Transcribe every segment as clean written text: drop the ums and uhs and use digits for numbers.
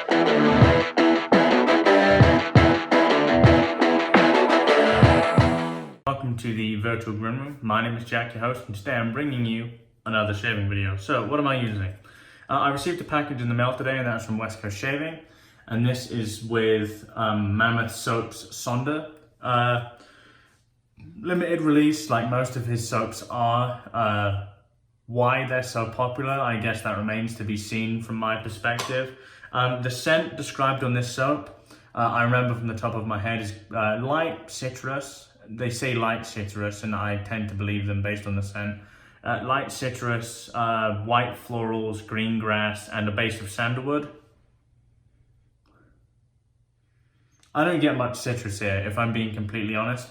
Welcome to the virtual green room. My name is Jack, your host, and today I'm bringing you another shaving video. So what am I using? I received a package in the mail today, and that's from West Coast Shaving, and this is with Mammoth Soap's Sonder. Limited release, like most of his soaps are. Why they're so popular, I guess that remains to be seen from my perspective. The scent described on this soap, I remember from the top of my head, is light citrus. They say light citrus, and I tend to believe them based on the scent. Light citrus, white florals, green grass, and a base of sandalwood. I don't get much citrus here, if I'm being completely honest.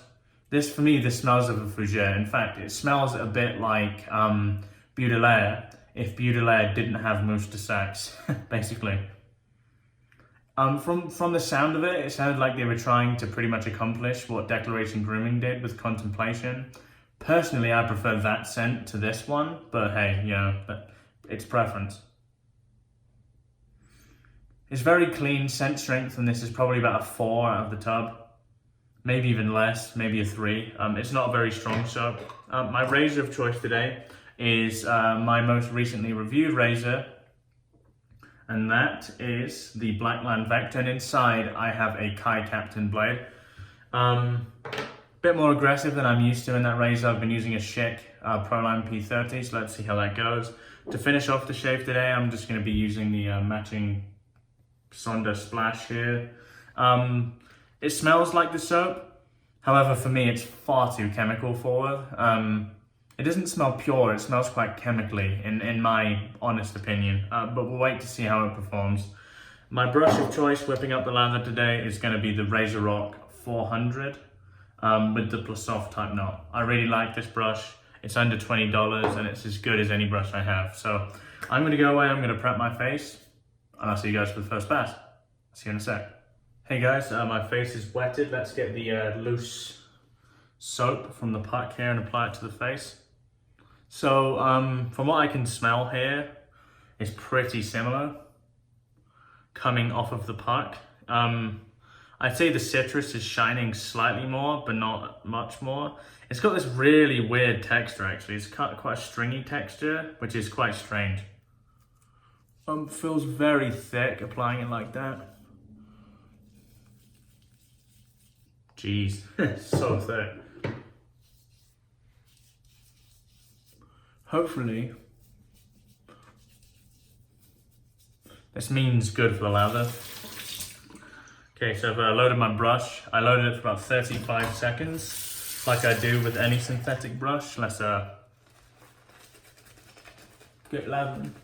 For me, this smells of a fougere. In fact, it smells a bit like Lather if Lather didn't have mousse de saxe, basically. From the sound of it, it sounded like they were trying to pretty much accomplish what Declaration Grooming did with Contemplation. Personally, I prefer that scent to this one, but hey, you know, it's preference. It's very clean scent strength, and this is probably about a 4 out of the tub. Maybe even less, maybe a 3. It's not a very strong soap. My razor of choice today is my most recently reviewed razor, and that is the Blackland Vector, and inside I have a Kai Captain blade. Bit more aggressive than I'm used to in that razor. I've been using a Schick Proline P30, so let's see how that goes. To finish off the shave today, I'm just going to be using the matching Sonder Splash here. It smells like the soap, however for me it's far too chemical forward. It doesn't smell pure, it smells quite chemically in my honest opinion, but we'll wait to see how it performs. My brush of choice whipping up the lather today is going to be the Razorock 400 with the plus soft type knot. I really like this brush. It's under $20 and it's as good as any brush I have. So I'm going to go away, I'm going to prep my face, and I'll see you guys for the first pass. See you in a sec. Hey guys, my face is wetted. Let's get the loose soap from the puck here and apply it to the face. So from what I can smell here, it's pretty similar coming off of the puck. I'd say the citrus is shining slightly more, but not much more. It's got this really weird texture actually. It's quite a stringy texture, which is quite strange. Feels very thick applying it like that. Jeez, so thick. Hopefully, this means good for the lather. Okay, so I've loaded my brush. I loaded it for about 35 seconds, like I do with any synthetic brush. Let's get lathering.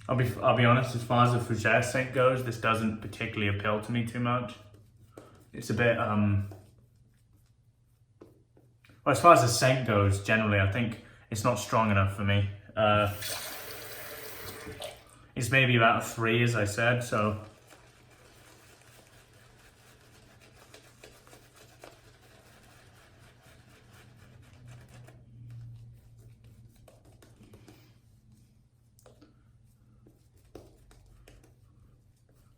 I'll be honest, as far as the fougere scent goes, this doesn't particularly appeal to me too much. It's a bit, well, as far as the scent goes, generally, I think it's not strong enough for me. It's maybe about a 3, as I said, so.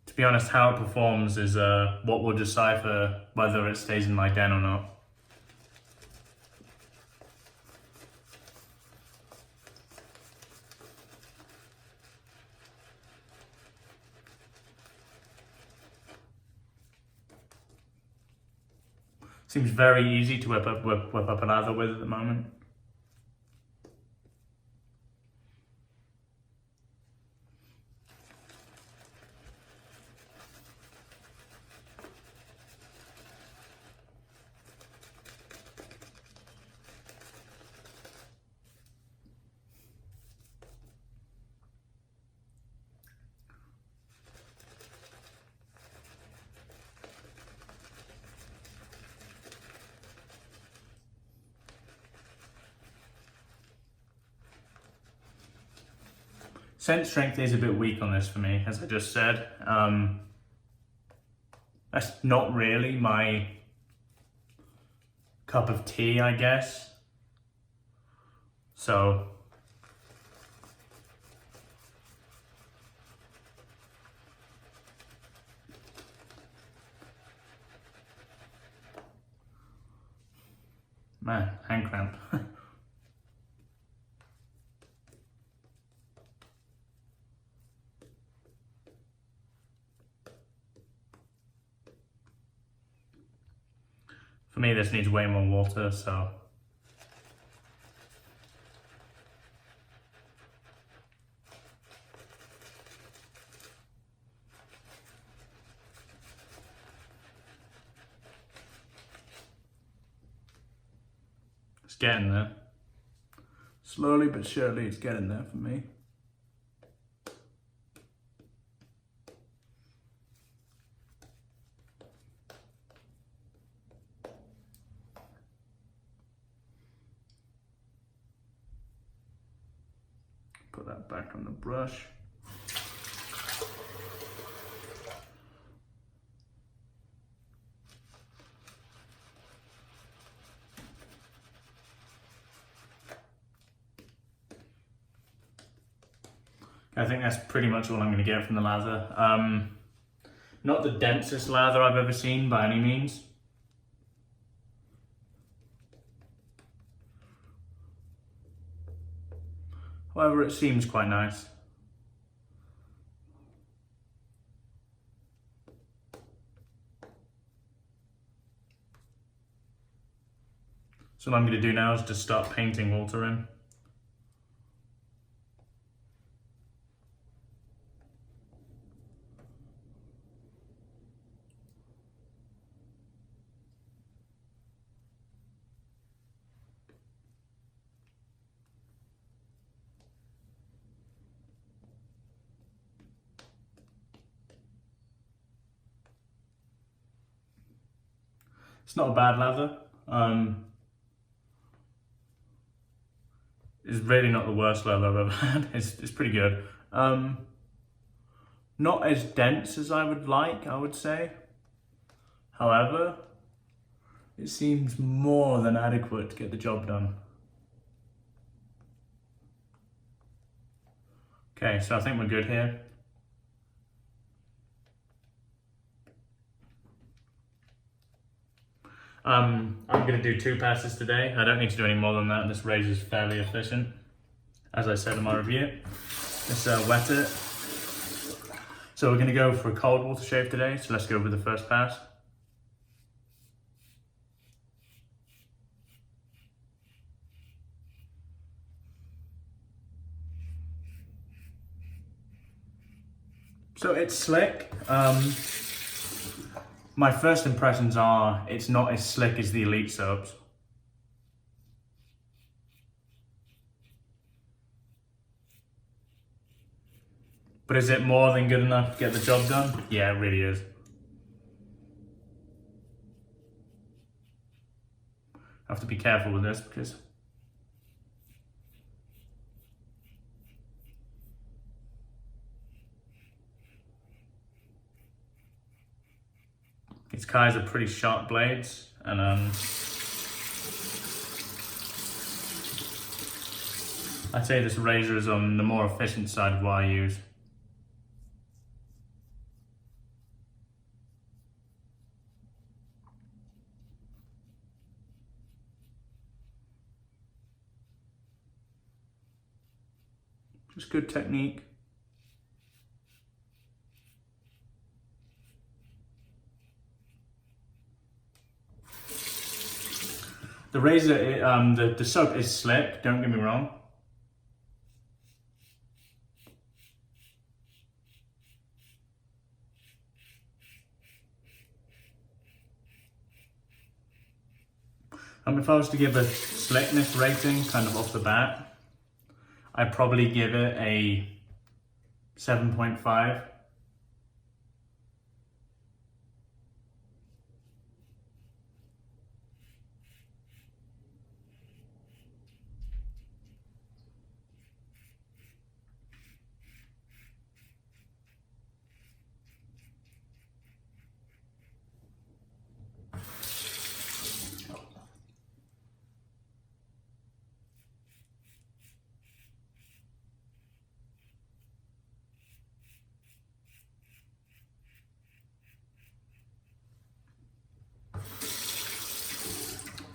To be honest, how it performs is what will decipher whether it stays in my den or not. Seems very easy to whip up a lather with at the moment. Scent strength is a bit weak on this for me, as I just said. That's not really my cup of tea, I guess. So man, hand cramp. For me, this needs way more water, so. It's getting there. Slowly but surely, it's getting there for me. Put that back on the brush. I think that's pretty much all I'm going to get from the lather. Not the densest lather I've ever seen by any means. However, it seems quite nice. So what I'm going to do now is just start painting water in. It's not a bad lather. It's really not the worst lather I've ever had. It's pretty good. Not as dense as I would like, I would say. However, it seems more than adequate to get the job done. Okay, so I think we're good here. I'm going to do 2 passes today. I don't need to do any more than that. This razor is fairly efficient, as I said in my review. Let's wet it. So we're going to go for a cold water shave today, so let's go with the first pass. So it's slick. My first impressions are it's not as slick as the Elite soaps. But is it more than good enough to get the job done? Yeah, it really is. I have to be careful with this because these guys are pretty sharp blades, and I'd say this razor is on the more efficient side of what I use. Just good technique. The razor, the soap is slick, don't get me wrong. If I was to give a slickness rating kind of off the bat, I'd probably give it a 7.5.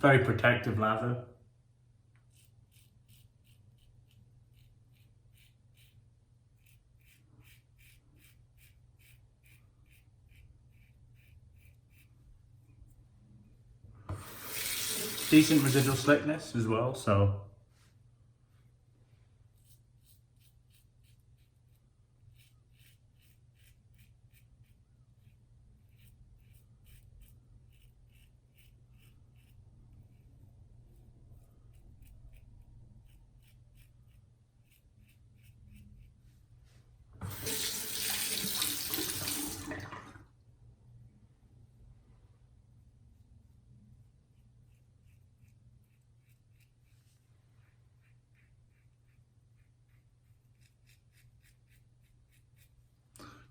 Very protective lather. Decent residual slickness as well, so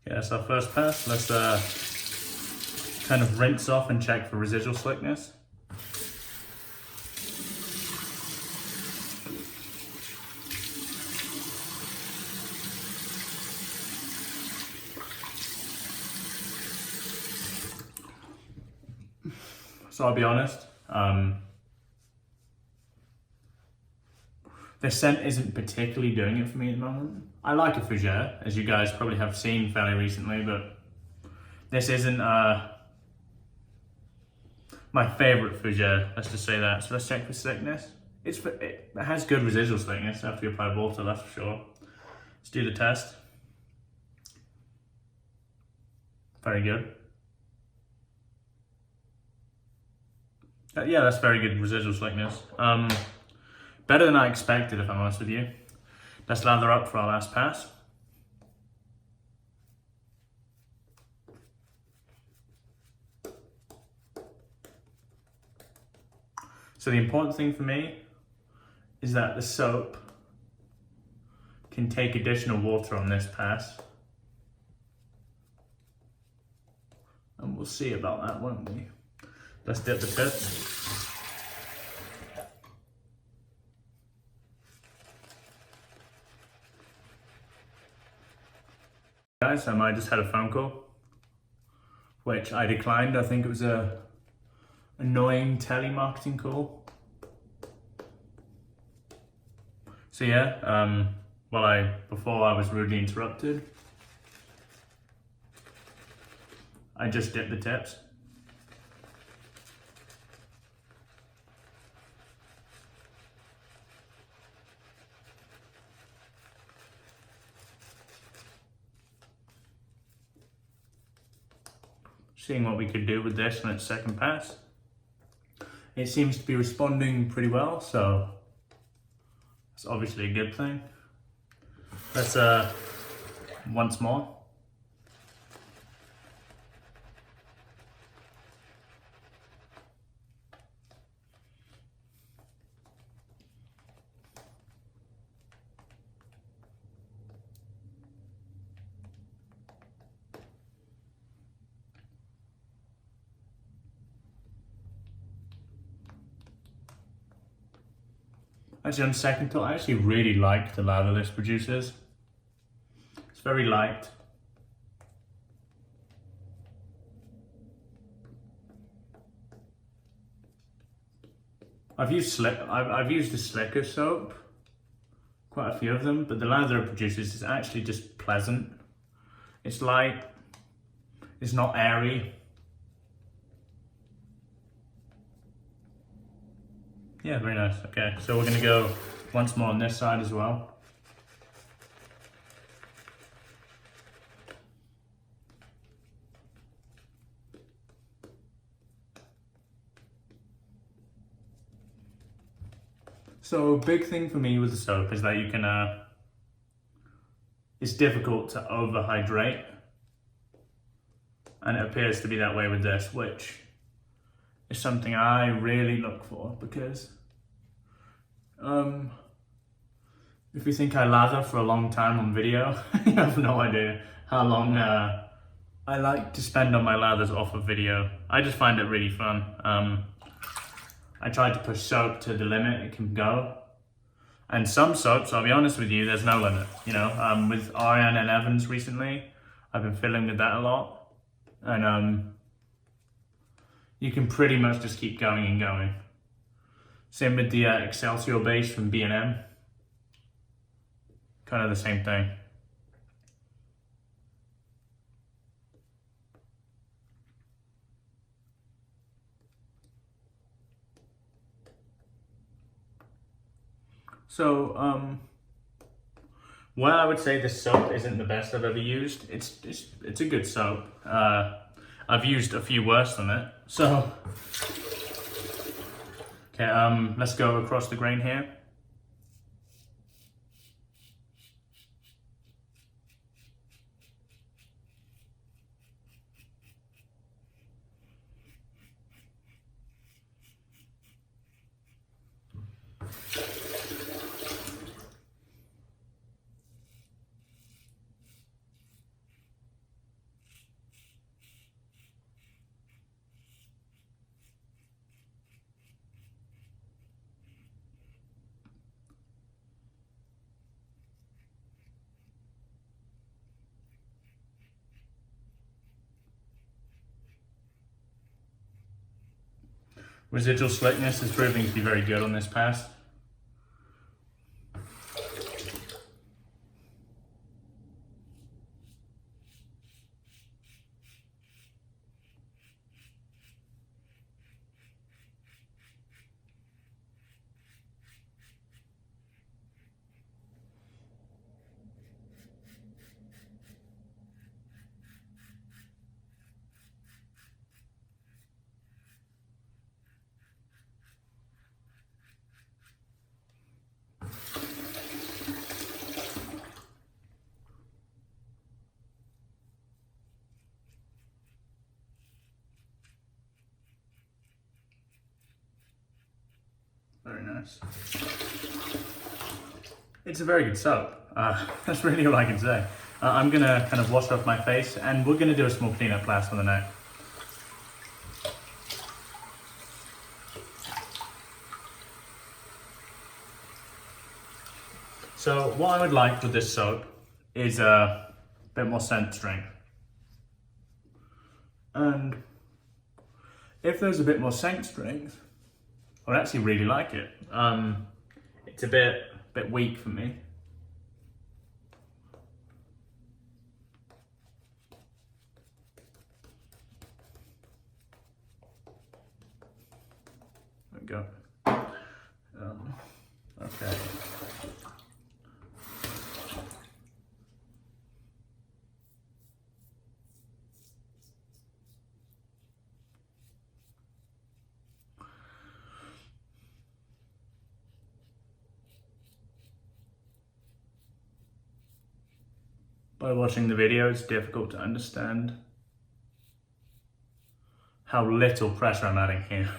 yeah, that's our first pass. Let's kind of rinse off and check for residual slickness. So I'll be honest, the scent isn't particularly doing it for me at the moment. I like a fougere, as you guys probably have seen fairly recently, but this isn't my favourite fougere, let's just say that. So let's check for slickness. It has good residual slickness after you apply water, that's for sure. Let's do the test. Very good. Yeah, that's very good residual slickness. Better than I expected, if I'm honest with you. Let's lather up for our last pass. So the important thing for me is that the soap can take additional water on this pass. And we'll see about that, won't we? Let's dip the tips. Guys, I just had a phone call, which I declined. I think it was a annoying telemarketing call. So yeah, before I was rudely interrupted, I just dipped the tips. Seeing what we could do with this on its second pass. It seems to be responding pretty well, so it's obviously a good thing. Let's once more. Actually, on second thought, I actually really like the lather this produces. It's very light. I've used a slicker soap, quite a few of them, but the lather it produces is actually just pleasant. It's light. It's not airy. Yeah, very nice. Okay, so we're gonna go once more on this side as well. So big thing for me with the soap is that you can, it's difficult to overhydrate. And it appears to be that way with this, which is something I really look for, because if you think I lather for a long time on video, you have no idea how long I like to spend on my lathers off of video. I just find it really fun. I try to push soap to the limit it can go. And some soaps, I'll be honest with you, there's no limit. You know, with Ariane and Evans recently, I've been fiddling with that a lot. And you can pretty much just keep going and going. Same with the Excelsior base from B&M. Kind of the same thing. So, while I would say this soap isn't the best I've ever used, it's a good soap. I've used a few worse than it. So, okay, let's go across the grain here. Residual slickness is proving to be very good on this pass. Very nice. It's a very good soap. That's really all I can say. I'm gonna kind of wash off my face and we're gonna do a small cleanup blast on the neck. So what I would like with this soap is a bit more scent strength. And if there's a bit more scent strength, I would actually really like it. It's a bit weak for me. There we go. Okay. By watching the video, it's difficult to understand how little pressure I'm adding here.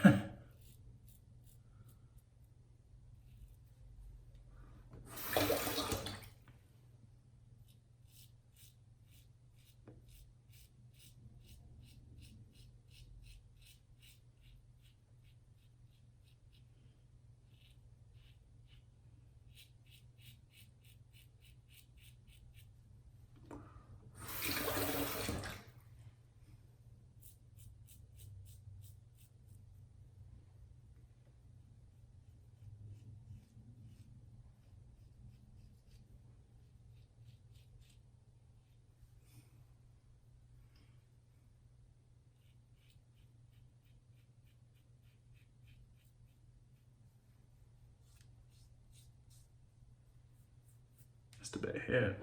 Just a bit here.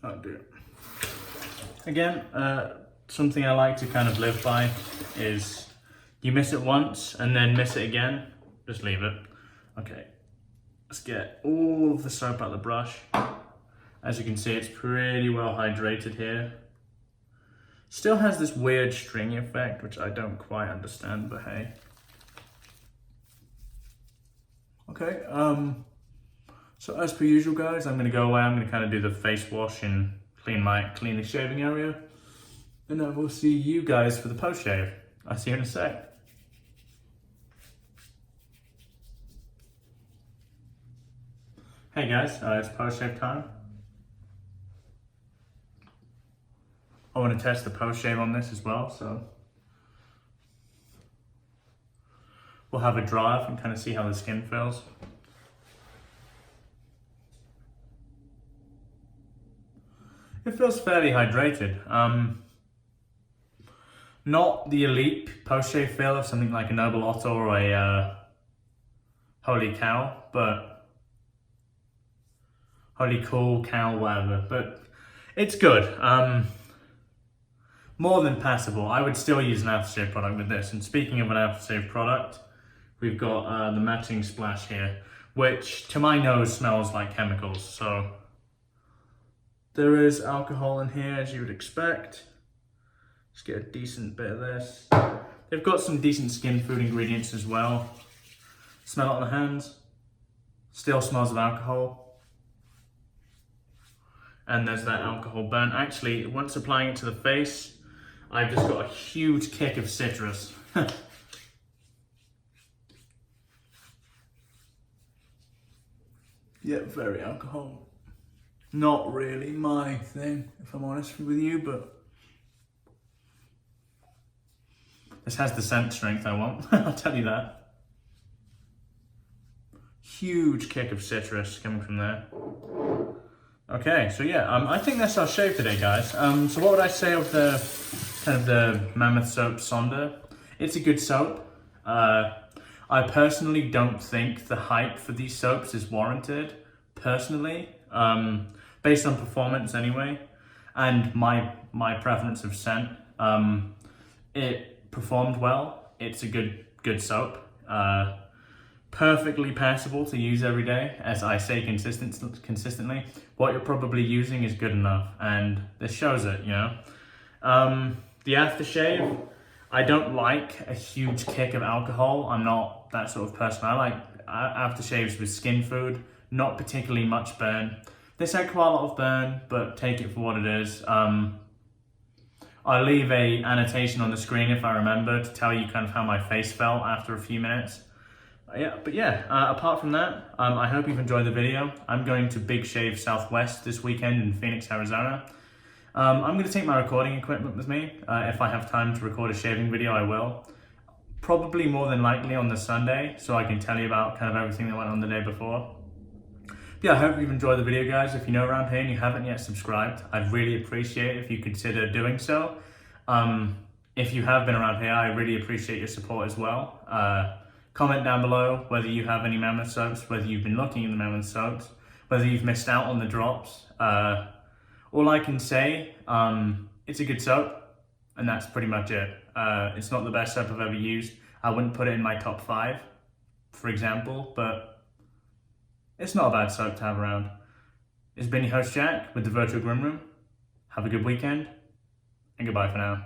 Oh dear. Again, something I like to kind of live by is you miss it once and then miss it again, just leave it. Okay, let's get all of the soap out of the brush. As you can see, it's pretty well hydrated here. Still has this weird stringy effect, which I don't quite understand, but hey. Okay, so as per usual guys, I'm gonna go away, I'm gonna kind of do the face wash and clean the shaving area. And then we'll see you guys for the post shave. I'll see you in a sec. Hey guys, it's post-shave time. I want to test the post-shave on this as well, so we'll have a dry off and kind of see how the skin feels. It feels fairly hydrated. Not the elite post-shave feel of something like a Noble Otter or a Holy Cow, but Holy Cool Cow, whatever. But it's good. More than passable. I would still use an aftershave product with this. And speaking of an aftershave product, we've got the matching splash here, which to my nose smells like chemicals. So there is alcohol in here, as you would expect. Let's get a decent bit of this. They've got some decent skin food ingredients as well. Smell it on the hands. Still smells of alcohol. And there's that alcohol burn. Actually, once applying it to the face, I've just got a huge kick of citrus. Yeah, very alcohol. Not really my thing, if I'm honest with you, but this has the scent strength I want, I'll tell you that. Huge kick of citrus coming from there. Okay, so yeah, I think that's our shave today, guys. So what would I say of the kind of the Mammoth soap Sonder? It's a good soap. I personally don't think the hype for these soaps is warranted, personally, based on performance anyway, and my preference of scent. It performed well. It's a good soap. Perfectly passable to use every day, as I say consistently. What you're probably using is good enough, and this shows it, you know. The aftershave, I don't like a huge kick of alcohol. I'm not that sort of person. I like aftershaves with skin food, not particularly much burn. This had quite a lot of burn, but take it for what it is. I'll leave a annotation on the screen if I remember to tell you kind of how my face felt after a few minutes. Apart from that, I hope you've enjoyed the video. I'm going to Big Shave Southwest this weekend in Phoenix, Arizona. I'm going to take my recording equipment with me. If I have time to record a shaving video, I will. Probably more than likely on the Sunday, so I can tell you about kind of everything that went on the day before. But yeah, I hope you've enjoyed the video, guys. If you're new around here and you haven't yet subscribed, I'd really appreciate it if you consider doing so. If you have been around here, I really appreciate your support as well. Comment down below whether you have any Mammoth soaps, whether you've been looking in the Mammoth soaps, whether you've missed out on the drops. All I can say, it's a good soap, and that's pretty much it. It's not the best soap I've ever used. I wouldn't put it in my top 5, for example, but it's not a bad soap to have around. It's been your host Jack with the Virtual Grim Room. Have a good weekend, and goodbye for now.